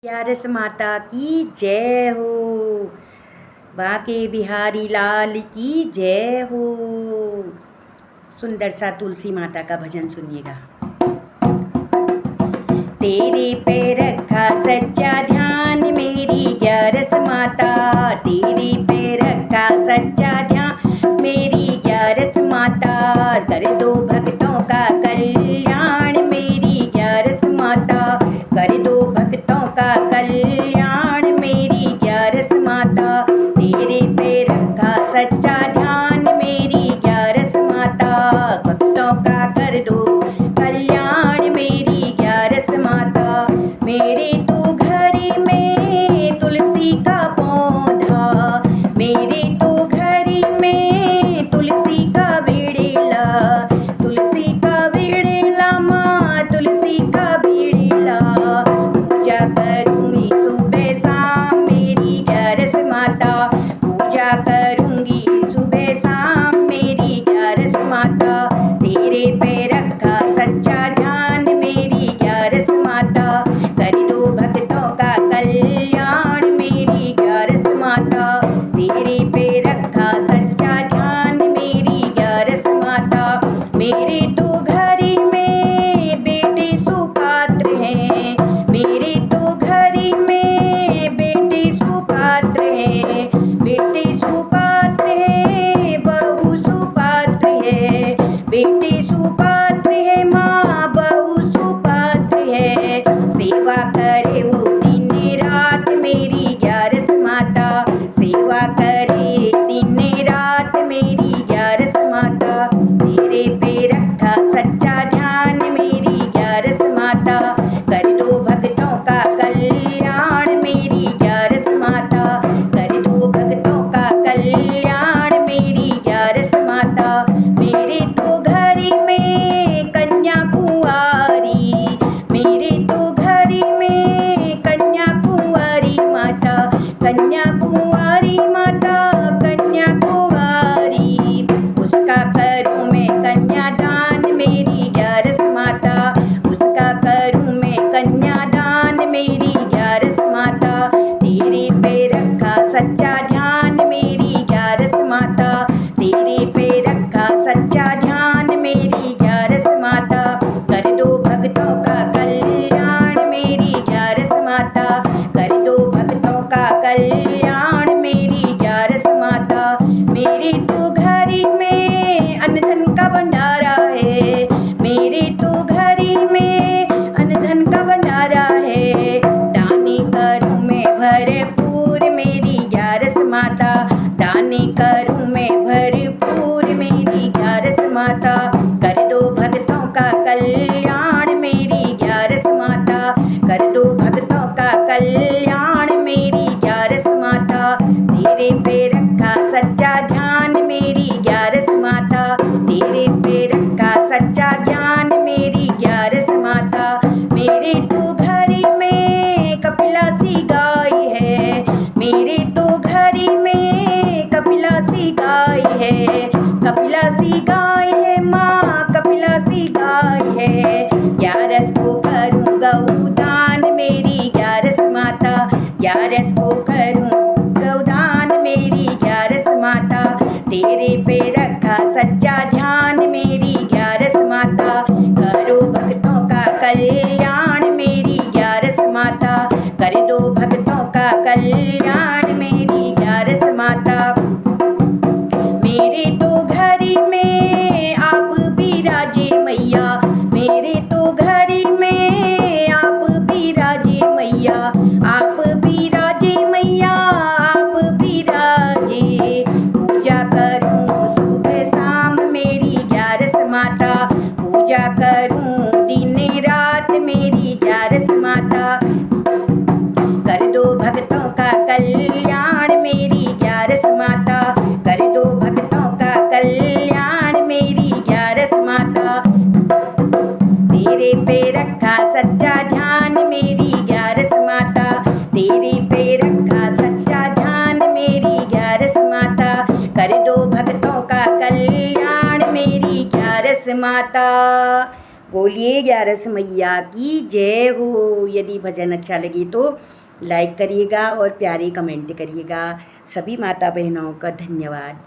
ग्यारस माता की जय हो। बांके बिहारी लाल की जय हो। सुंदर सा तुलसी माता का भजन सुनिएगा। तेरे पे रखा सच्चा ध्यान मेरी ग्यारस माता, तेरे पे रखा सच्चा ध्यान मेरी ग्यारस माता। कर दो भक्तों का कल्याण मेरी ग्यारस माता, कर दो भक्तों का कल्याण मेरी ग्यारस माता। तेरे पे रखा सच्चा ध्यान मेरी ग्यारस माता, भक्तों का कर दो कल्याण मेरी ग्यारस माता। मेरे तो घर में तुलसी का पौधा, मेरे तो घर में तुलसी का बिड़ला, तुलसी का बिड़ला माँ, तुलसी का बिड़ला। पूजा करूँगी सुबह शाम मेरी ग्यारस माता, पूजा करूँगी सुबह शाम मेरी ग्यारस माता। तेरे पे रखा सच्चा ध्यान मेरी ग्यारस माता, कर दो भक्तों का कल्याण मेरी ग्यारस माता। तेरे पे रखा सच्चा ध्यान मेरी ग्यारस माता। मेरे तो घर में बेटे सुपात्र हैं, मेरे तो घर में बेटे सुपात्र हैं, बेटे सुपात्र हैं, बहू सुपात्र है, बेटे सुपात्र है माँ, बहू सुपात्र है। सेवा करे वो दिन रात मेरी ग्यारस माता, सेवा करे दिन रात मेरी ग्यारस माता। तेरे पे रखा सच्चा ध्यान मेरी ग्यारस माता, कर दो भक्तों का कल्याण मेरी ग्यारस माता, कर दो भक्तों का कल्याण मेरी ग्यारस माता। मेरे तो घर में कन्या कुंवारी, मेरे तो घर में कन्या कुंवारी माता, कन्या कुंवारी माता, कन्या कुंवारी। उसका करूँ मैं कन्यादान मेरी ग्यारस माता, उसका करूँ मैं कन्यादान मेरी ग्यारस माता। तेरे पे रखा सच्चा ध्यान मेरी ग्यारस माता, तेरे पे रखा सच्चा ध्यान मेरी ग्यारस माता। कर दो भक्तों का कल्याण मेरी ग्यारस माता, कर दो भक्तों का कल्याण मेरी ग्यारस माता। मेरे तो घर में अन्न धन का भंडारा है, मेरे तो घर में अन्न धन का भंडारा है। दानी करूँ मैं भरपूर मेरी ग्यारस माता, दानी करूँ मैं भरपूर मेरी ग्यारस माता। कर दो भक्तों का कल्याण मेरी ग्यारस माता, कर दो भक्तों का कल्याण मेरी ग्यारस माता। तेरे पे रखा सच्चा ध्यान मेरी ग्यारस माता, तेरे पे रखा सच्चा ज्ञान मेरी ग्यारस माता। मेरे तो घर में कपिला सी गाय है, मेरे तो घर में कपिला सी गाय है, कपिला सी गाय है माँ, कपिला सी गाय है। ग्यारस को करूँ गौदान मेरी ग्यारस माता, ग्यारस को करूँ गौदान मेरी ग्यारस माता। तेरे पे रखा सच्चा ध्यान मेरी ग्यारस माता, करो भक्तों का कल्याण मेरी ग्यारस माता, कर दो भक्तों का कल्याण मेरी ग्यारस माता। मेरे तो घर में आप बिराजे मैया, मेरे तो घर में आप बिराजे मैया, आप बिराजे मैया, आप बिराजे। पूजा करूँ सुबह शाम मेरी ग्यारस माता, पूजा करूँ दिन रात मेरी ग्यारस माता। कर दो भक्तों का कल्याण मेरी ग्यारस माता, कर दो भक्तों का कल्याण मेरी ग्यारस माता। तेरे पे रखा सच्चा ध्यान मेरी ग्यारस माता, तेरे पे रखा सच्चा ध्यान मेरी ग्यारस माता। कर दो भक्तों का कल्याण मेरी ग्यारस माता। बोलिए ग्यारस मैया की जय हो। यदि भजन अच्छा लगे तो लाइक करिएगा और प्यारे कमेंट करिएगा। सभी माता बहनों का धन्यवाद।